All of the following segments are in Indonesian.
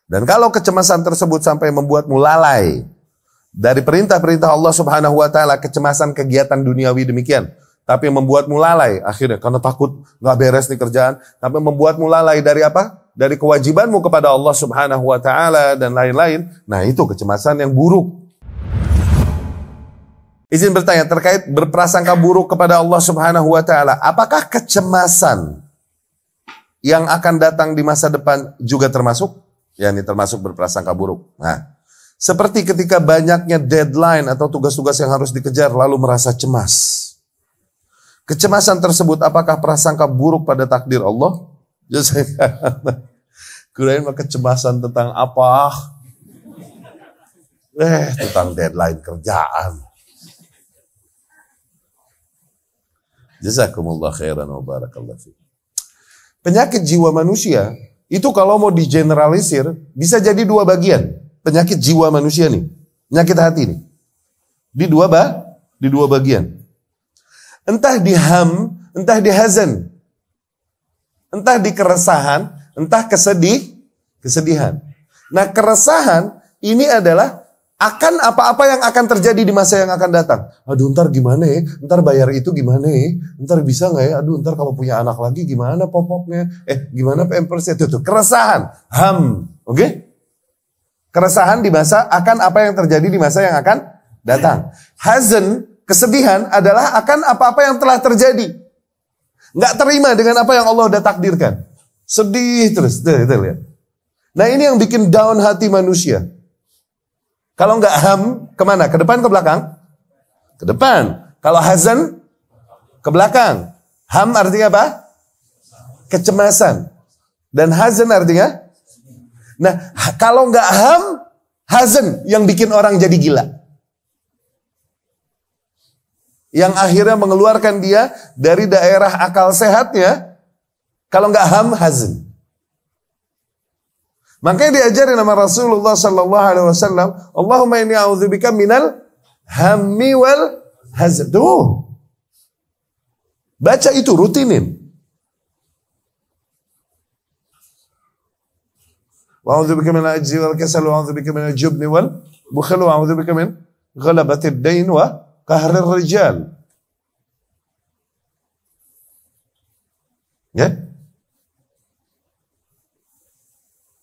Dan kalau kecemasan tersebut sampai membuatmu lalai dari perintah-perintah Allah Subhanahu wa taala, kecemasan kegiatan duniawi demikian, tapi membuatmu lalai akhirnya karena takut nggak beres nih kerjaan, tapi membuatmu lalai dari apa? Dari kewajibanmu kepada Allah Subhanahu wa taala dan lain-lain. Nah, itu kecemasan yang buruk. Izin bertanya terkait berprasangka buruk kepada Allah Subhanahu wa taala, apakah kecemasan yang akan datang di masa depan juga termasuk? Ya, ini termasuk berprasangka buruk. Nah, seperti ketika banyaknya deadline atau tugas-tugas yang harus dikejar lalu merasa cemas. Kecemasan tersebut apakah prasangka buruk pada takdir Allah? Kirain mah kecemasan tentang apa? Tentang deadline kerjaan. Jazakumullah khairan wa barakallahu fiik. Penyakit jiwa manusia itu kalau mau digeneralisir bisa jadi dua bagian. Penyakit jiwa manusia nih, penyakit hati nih. Di dua bagian. Entah di ham, entah di hazan. Entah di keresahan, entah kesedihan. Nah, keresahan ini adalah akan apa-apa yang akan terjadi di masa yang akan datang. Aduh, ntar gimana ya? Ntar bayar itu gimana ya? Ntar bisa nggak ya? Aduh, ntar kalau punya anak lagi gimana popoknya? Gimana pampersnya? Itu keresahan. Ham. Oke? Keresahan di masa akan apa yang terjadi di masa yang akan datang. Hazan, kesedihan adalah akan apa-apa yang telah terjadi. Nggak terima dengan apa yang Allah udah takdirkan. Sedih terus. Tuh, lihat. Nah, ini yang bikin down hati manusia. Kalau nggak ham, kemana? Ke depan, ke belakang? Ke depan. Kalau hazan, ke belakang. Ham artinya apa? Kecemasan. Dan hazan artinya? Nah, kalau nggak ham, hazan yang bikin orang jadi gila. Yang akhirnya mengeluarkan dia dari daerah akal sehatnya. Kalau nggak ham, hazan. Makanya diajarin sama Rasulullah sallallahu alaihi wasallam, Allahumma inni a'udzubika minal hammi wal hazan. Tuh. Baca itu, rutinin. Wa a'udzubika minal ajzi wal kasal wa a'udzubika minal jubni wal bukhli wa a'udzubika min ghalabatid dain wa qahrir rijal. Ya?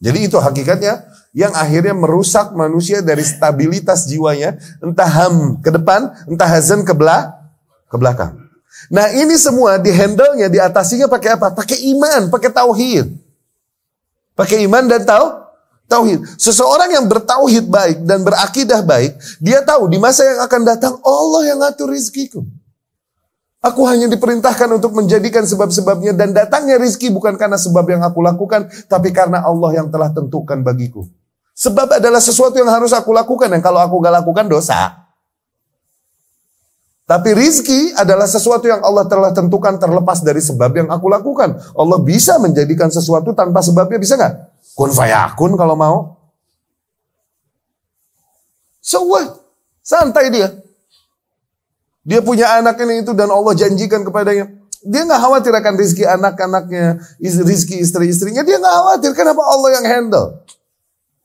Jadi itu hakikatnya yang akhirnya merusak manusia dari stabilitas jiwanya, entah ham ke depan, entah hazan ke belakang. Nah, ini semua dihandle-nya, diatasinya pakai apa? Pakai iman, pakai tauhid. Pakai iman dan tauhid. Seseorang yang bertauhid baik dan berakidah baik, dia tahu di masa yang akan datang Allah yang ngatur rizkiku. Aku hanya diperintahkan untuk menjadikan sebab-sebabnya dan datangnya rizki bukan karena sebab yang aku lakukan, tapi karena Allah yang telah tentukan bagiku. Sebab adalah sesuatu yang harus aku lakukan, dan kalau aku gak lakukan dosa. Tapi rizki adalah sesuatu yang Allah telah tentukan terlepas dari sebab yang aku lakukan. Allah bisa menjadikan sesuatu tanpa sebabnya, bisa gak? Kun fayakun kalau mau. So what? Santai dia. Dia punya anak ini itu dan Allah janjikan kepadanya. Dia gak khawatir akan rizki anak-anaknya, rizki istri-istrinya. Dia gak khawatir. Kenapa? Allah yang handle.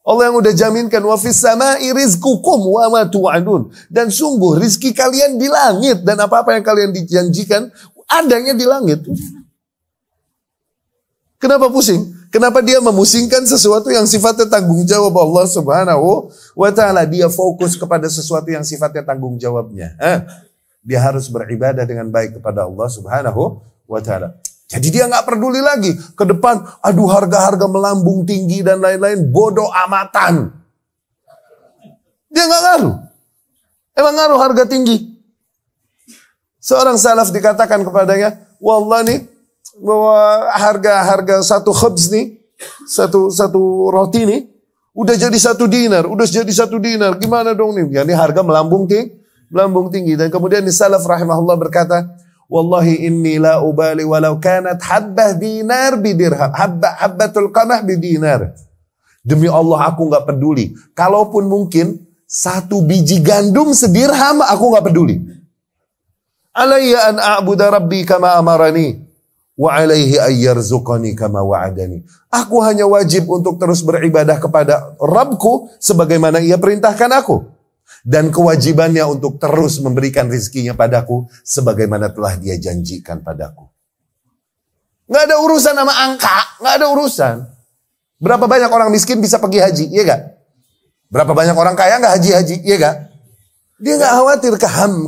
Allah yang udah jaminkan. Wa fis sama'i rizqukum wa ma tu'adun. Dan sungguh rizki kalian di langit. Dan apa-apa yang kalian dijanjikan adanya di langit. Kenapa pusing? Kenapa dia memusingkan sesuatu yang sifatnya tanggung jawab Allah Subhanahu wa ta'ala. Dia fokus kepada sesuatu yang sifatnya tanggung jawabnya. Dia harus beribadah dengan baik kepada Allah Subhanahu wa ta'ala. Jadi dia gak peduli lagi ke depan, aduh harga-harga melambung tinggi dan lain-lain, bodoh amatan. Dia gak ngaruh. Emang ngaruh harga tinggi. Seorang salaf dikatakan kepadanya, wallah nih, bahwa harga satu khubz nih, satu roti nih, udah jadi 1 dinar, gimana dong nih? Ya, ini harga melambung tinggi. Dan kemudian di salaf rahimahullah berkata, wallahi inni la ubali walau kanat habbah dinar bidirham, habbatul qamah bidinar. Demi Allah aku gak peduli. Kalaupun mungkin 1 biji gandum sedirham, aku gak peduli. Alayya an a'budu rabbi kama amarani. wa alaihi ayyarzuqani kama wa'adani. Aku hanya wajib untuk terus beribadah kepada Rabbku sebagaimana Ia perintahkan aku. Dan kewajibannya untuk terus memberikan rizkinya padaku sebagaimana telah Dia janjikan padaku. Nggak ada urusan sama angka, nggak ada urusan. Berapa banyak orang miskin bisa pergi haji, iya gak? Berapa banyak orang kaya nggak haji-haji, iya gak? Dia nggak khawatir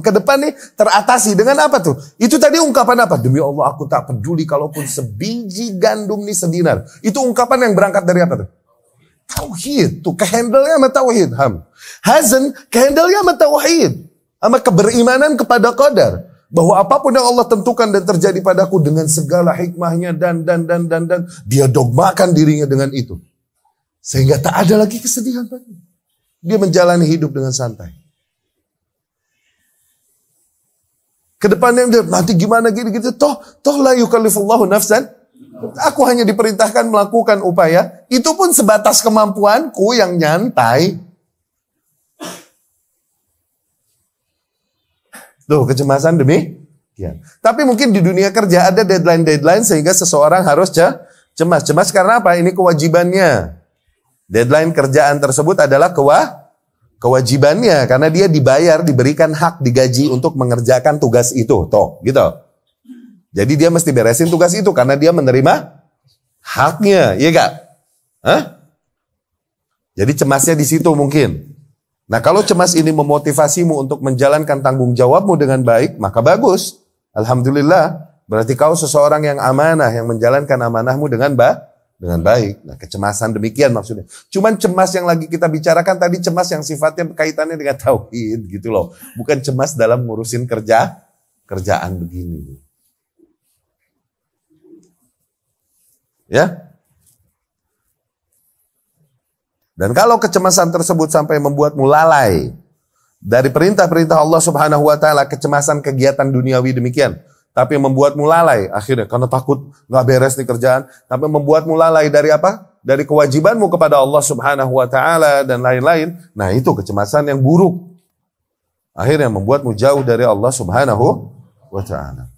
ke depan nih teratasi dengan apa tuh? Itu tadi ungkapan apa? Demi Allah aku tak peduli kalaupun sebiji gandum nih sedinar. Itu ungkapan yang berangkat dari apa tuh? Tauhid tuh, kehandle-nya sama tauhid. Hazan, kehandle-nya sama tauhid, sama keberimanan kepada qadar. Bahwa apapun yang Allah tentukan dan terjadi padaku dengan segala hikmahnya dan dia dogmakan dirinya dengan itu. Sehingga tak ada lagi kesedihan lagi. Dia menjalani hidup dengan santai. Kedepannya dia nanti gimana gitu. Toh la yukallifullahu nafsan. Aku hanya diperintahkan melakukan upaya. Itu pun sebatas kemampuanku yang nyantai. Tuh kecemasan demikian. Tapi mungkin di dunia kerja ada deadline sehingga seseorang harus cemas. Cemas karena apa? Ini kewajibannya. Deadline kerjaan tersebut adalah kewajibannya karena dia dibayar, diberikan hak, digaji untuk mengerjakan tugas itu. Toh, gitu. Jadi dia mesti beresin tugas itu karena dia menerima haknya, iya gak? Jadi cemasnya di situ mungkin. Nah kalau cemas ini memotivasimu untuk menjalankan tanggung jawabmu dengan baik, maka bagus. Alhamdulillah, berarti kau seseorang yang amanah, yang menjalankan amanahmu dengan baik. Nah kecemasan demikian maksudnya. Cuman cemas yang lagi kita bicarakan tadi cemas yang sifatnya kaitannya dengan tauhid gitu loh. Bukan cemas dalam ngurusin kerjaan begini. Ya. Dan kalau kecemasan tersebut sampai membuatmu lalai dari perintah-perintah Allah Subhanahu wa taala, kecemasan kegiatan duniawi demikian, tapi membuatmu lalai akhirnya karena takut nggak beres nih kerjaan, tapi membuatmu lalai dari apa? Dari kewajibanmu kepada Allah Subhanahu wa taala dan lain-lain. Nah, itu kecemasan yang buruk. Akhirnya membuatmu jauh dari Allah Subhanahu wa taala.